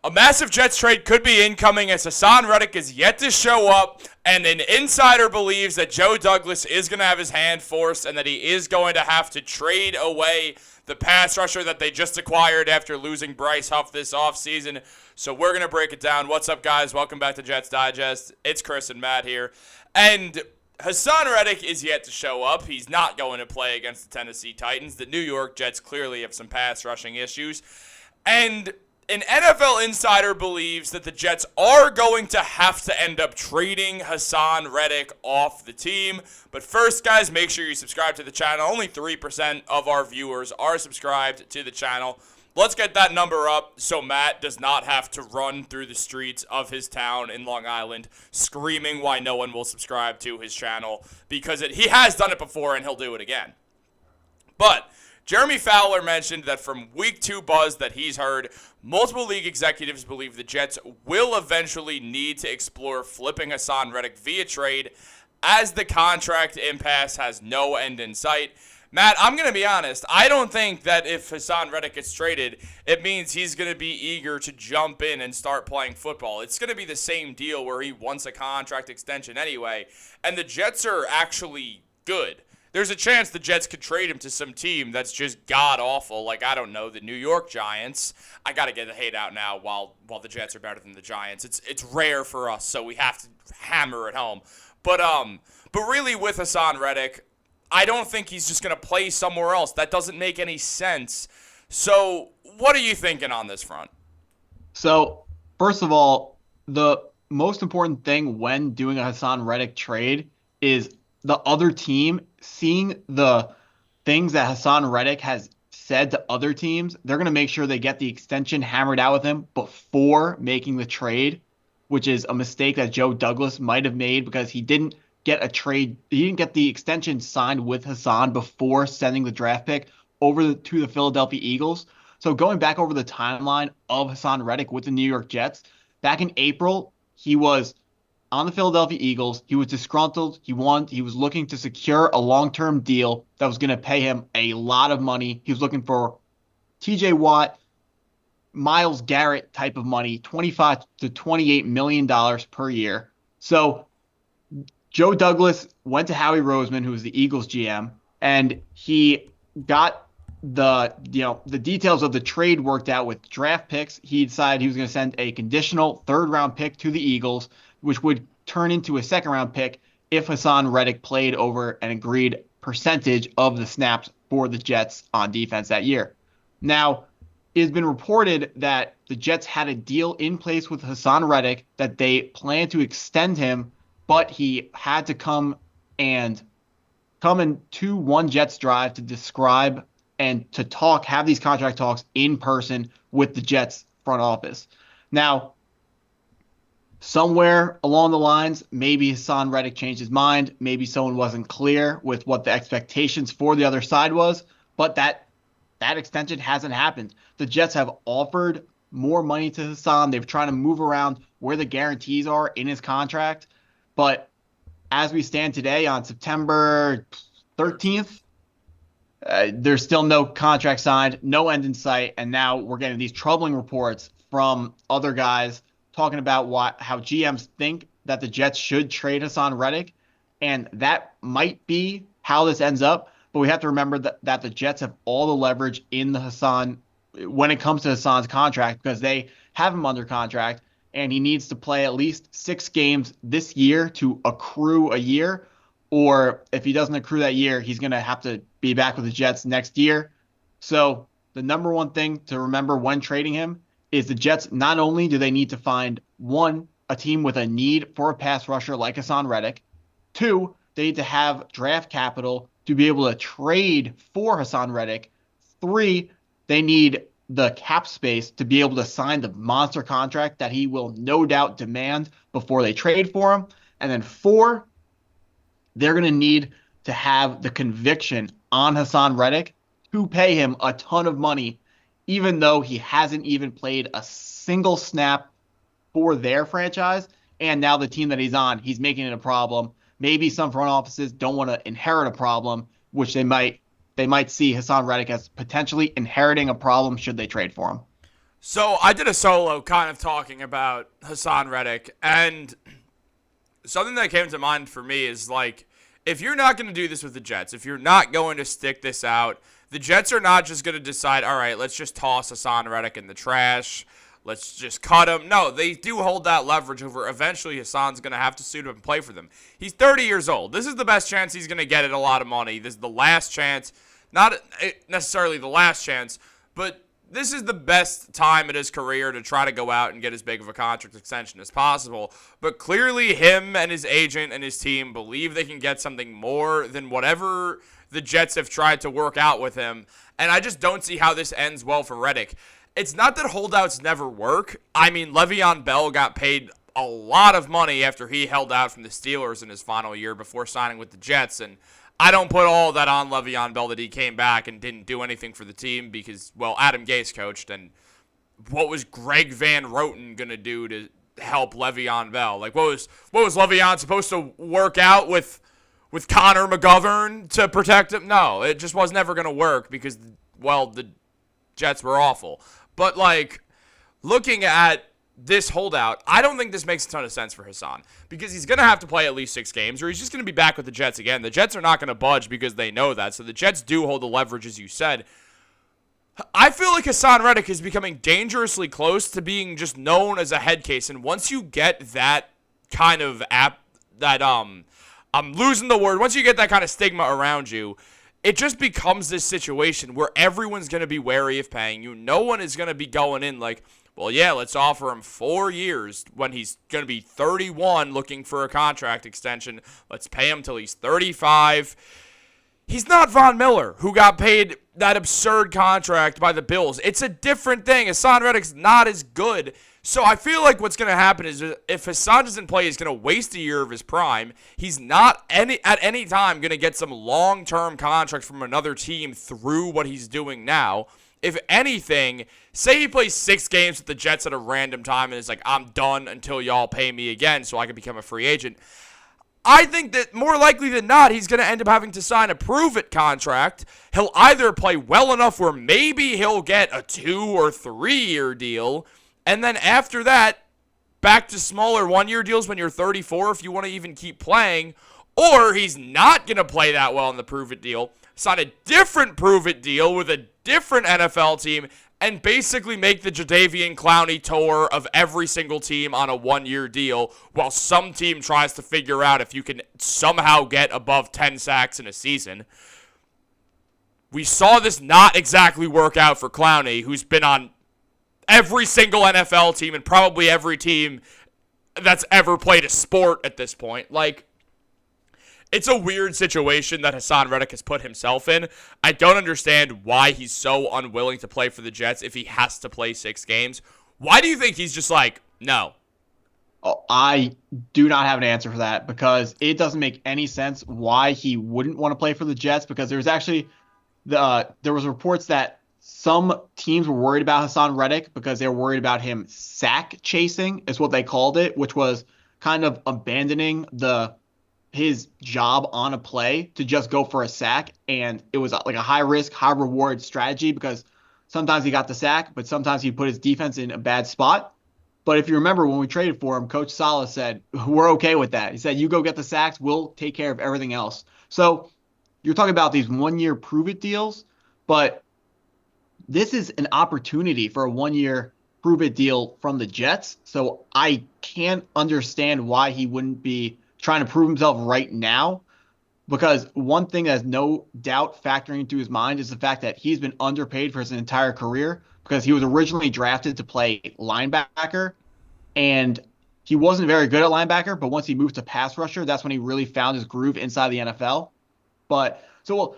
A massive Jets trade could be incoming as Haason Reddick is yet to show up, and an insider believes that Joe Douglas is going to have his hand forced and that he is going to have to trade away the pass rusher that they just acquired after losing Bryce Huff this offseason. So we're going to break it down. What's up, guys? Welcome back to Jets Digest. It's Chris and Matt here. And Haason Reddick is yet to show up. He's not going to play against the Tennessee Titans. The New York Jets clearly have some pass rushing issues. And an NFL insider believes that the Jets are going to have to end up trading Haason Reddick off the team. But first, guys, make sure you subscribe to the channel. Only 3% of our viewers are subscribed to the channel. Let's get that number up so Matt does not have to run through the streets of his town in Long Island screaming why no one will subscribe to his channel, because he has done it before and he'll do it again. But Jeremy Fowler mentioned that from week 2 buzz that he's heard, multiple league executives believe the Jets will eventually need to explore flipping Haason Reddick via trade, as the contract impasse has no end in sight. Matt, I'm going to be honest. I don't think that if Haason Reddick gets traded, it means he's going to be eager to jump in and start playing football. It's going to be the same deal where he wants a contract extension anyway, and the Jets are actually good. There's a chance the Jets could trade him to some team that's just god-awful, like, I don't know, the New York Giants. I got to get the hate out now while the Jets are better than the Giants. It's rare for us, so we have to hammer it home. But really with Haason Reddick, I don't think he's just going to play somewhere else. That doesn't make any sense. So what are you thinking on this front? So, first of all, the most important thing when doing a Haason Reddick trade is the other team seeing the things that Haason Reddick has said to other teams. They're going to make sure they get the extension hammered out with him before making the trade, which is a mistake that Joe Douglas might have made because he didn't get the extension signed with Haason before sending the draft pick over to the Philadelphia Eagles. So going back over the timeline of Haason Reddick with the New York Jets, back in April, he was on the Philadelphia Eagles. He was disgruntled. He was looking to secure a long-term deal that was going to pay him a lot of money. He was looking for TJ Watt, Myles Garrett type of money, $25 to $28 million per year. So Joe Douglas went to Howie Roseman, who was the Eagles GM, and he got the details of the trade worked out with draft picks. He decided he was going to send a conditional third-round pick to the Eagles, which would turn into a second-round pick if Haason Reddick played over an agreed percentage of the snaps for the Jets on defense that year. Now, it has been reported that the Jets had a deal in place with Haason Reddick that they planned to extend him, but he had to come to one Jets drive to describe and to have these contract talks in person with the Jets front office. Now, somewhere along the lines, maybe Haason Reddick changed his mind. Maybe someone wasn't clear with what the expectations for the other side was, but that extension hasn't happened. The Jets have offered more money to Haason. They've tried to move around where the guarantees are in his contract. But as we stand today on September 13th, there's still no contract signed, no end in sight, and now we're getting these troubling reports from other guys talking about how GMs think that the Jets should trade Haason Reddick, and that might be how this ends up. But we have to remember that the Jets have all the leverage in the Haason when it comes to Haason's contract, because they have him under contract, and he needs to play at least 6 games this year to accrue a year. Or if he doesn't accrue that year, he's going to have to be back with the Jets next year. So the number one thing to remember when trading him is the Jets, not only do they need to find, 1, a team with a need for a pass rusher like Haason Reddick. 2, they need to have draft capital to be able to trade for Haason Reddick. 3, they need the cap space to be able to sign the monster contract that he will no doubt demand before they trade for him. And then 4, they're going to need to have the conviction on Haason Reddick to pay him a ton of money, even though he hasn't even played a single snap for their franchise. And now the team that he's on, he's making it a problem. Maybe some front offices don't want to inherit a problem, which they might see Haason Reddick as potentially inheriting a problem should they trade for him. So I did a solo kind of talking about Haason Reddick, and something that came to mind for me is like, if you're not going to do this with the Jets, if you're not going to stick this out, the Jets are not just going to decide, all right, let's just toss Haason Reddick in the trash. Let's just cut him. No, they do hold that leverage over eventually Hassan's going to have to suit up and play for them. He's 30 years old. This is the best chance he's going to get at a lot of money. This is the last chance. Not necessarily the last chance, but this is the best time in his career to try to go out and get as big of a contract extension as possible. But clearly him and his agent and his team believe they can get something more than whatever the Jets have tried to work out with him. And I just don't see how this ends well for Reddick. It's not that holdouts never work. I mean, Le'Veon Bell got paid a lot of money after he held out from the Steelers in his final year before signing with the Jets, and I don't put all that on Le'Veon Bell that he came back and didn't do anything for the team because, well, Adam Gase coached, and what was Greg Van Roten going to do to help Le'Veon Bell? Like, what was Le'Veon supposed to work out with Connor McGovern to protect him? No, it just was never going to work because, well, the Jets were awful. But, like, looking at this holdout, I don't think this makes a ton of sense for Haason because he's going to have to play at least 6 games or he's just going to be back with the Jets again. The Jets are not going to budge because they know that. So the Jets do hold the leverage, as you said. I feel like Haason Reddick is becoming dangerously close to being just known as a head case. And once you get that kind of I'm losing the word. Once you get that kind of stigma around you, it just becomes this situation where everyone's going to be wary of paying you. No one is going to be going in like, well, yeah, let's offer him 4 years when he's going to be 31 looking for a contract extension. Let's pay him till he's 35. He's not Von Miller, who got paid that absurd contract by the Bills. It's a different thing. Haason Reddick's not as good. So I feel like what's going to happen is if Haason doesn't play, he's going to waste a year of his prime. He's not at any time going to get some long-term contract from another team through what he's doing now. If anything, say he plays 6 games with the Jets at a random time and is like, I'm done until y'all pay me again so I can become a free agent. I think that more likely than not, he's going to end up having to sign a prove-it contract. He'll either play well enough where maybe he'll get a 2 or 3 year deal, and then after that, back to smaller 1-year deals when you're 34 if you want to even keep playing, or he's not going to play that well in the prove-it deal, sign a different prove-it deal with a different NFL team, and basically make the Jadeveon Clowney tour of every single team on a 1-year deal while some team tries to figure out if you can somehow get above 10 sacks in a season. We saw this not exactly work out for Clowney, who's been on every single NFL team and probably every team that's ever played a sport at this point. Like, it's a weird situation that Haason Reddick has put himself in. I don't understand why he's so unwilling to play for the Jets if he has to play 6 games. Why do you think he's just like, no? Oh, I do not have an answer for that because it doesn't make any sense why he wouldn't want to play for the Jets because there was reports that some teams were worried about Haason Reddick because they were worried about him sack chasing is what they called it, which was kind of abandoning his job on a play to just go for a sack. And it was like a high risk, high reward strategy because sometimes he got the sack, but sometimes he put his defense in a bad spot. But if you remember when we traded for him, Coach Saleh said, we're okay with that. He said, you go get the sacks, we'll take care of everything else. So you're talking about these 1-year prove-it deals, but this is an opportunity for a 1-year prove-it deal from the Jets. So I can't understand why he wouldn't be trying to prove himself right now, because one thing that's no doubt factoring into his mind is the fact that he's been underpaid for his entire career because he was originally drafted to play linebacker and he wasn't very good at linebacker, but once he moved to pass rusher, that's when he really found his groove inside the NFL. But so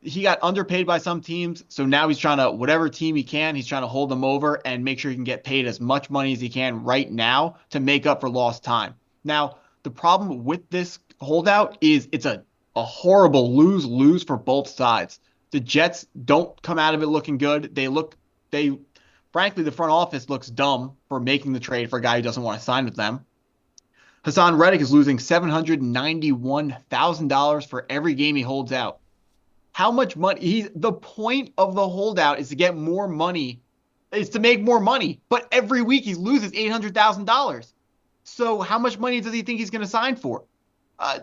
he got underpaid by some teams, so now he's trying to, whatever team he can, he's trying to hold them over and make sure he can get paid as much money as he can right now to make up for lost time. Now, the problem with this holdout is it's a horrible lose-lose for both sides. The Jets don't come out of it looking good. Frankly, the front office looks dumb for making the trade for a guy who doesn't want to sign with them. Haason Reddick is losing $791,000 for every game he holds out. How much money? The point of the holdout is to get more money is to make more money. But every week he loses $800,000. So how much money does he think he's going to sign for? Uh,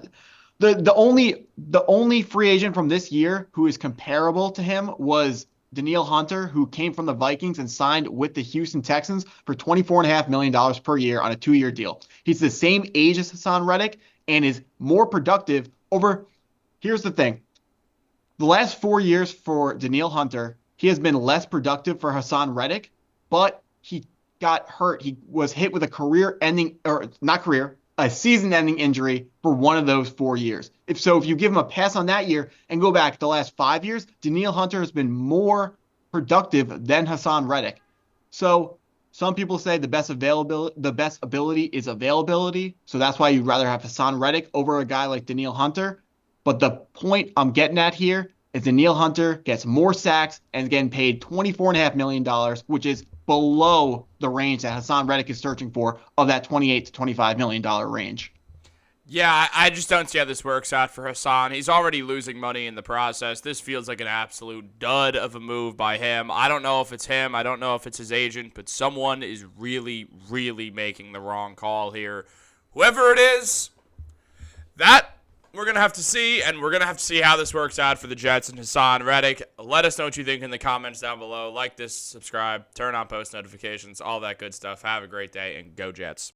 the only free agent from this year who is comparable to him was Danielle Hunter, who came from the Vikings and signed with the Houston Texans for $24.5 million per year on a 2-year deal. He's the same age as Haason Reddick and is more productive over. Here's the thing. The last 4 years for Danielle Hunter, he has been less productive for Haason Reddick, but he got hurt. He was hit with a season-ending injury for one of those 4 years. If you give him a pass on that year and go back the last 5 years, Danielle Hunter has been more productive than Haason Reddick. So some people say the best ability is availability. So that's why you'd rather have Haason Reddick over a guy like Danielle Hunter. But the point I'm getting at here is Danielle Hunter gets more sacks and is getting paid $24.5 million, which is below the range that Haason Reddick is searching for of that $28 to $25 million range. Yeah, I just don't see how this works out for Haason. He's already losing money in the process. This feels like an absolute dud of a move by him. I don't know if it's him. I don't know if it's his agent, but someone is really, really making the wrong call here. Whoever it is, that we're going to have to see, and we're going to have to see how this works out for the Jets and Haason Reddick. Let us know what you think in the comments down below. Like this, subscribe, turn on post notifications, all that good stuff. Have a great day, and go Jets.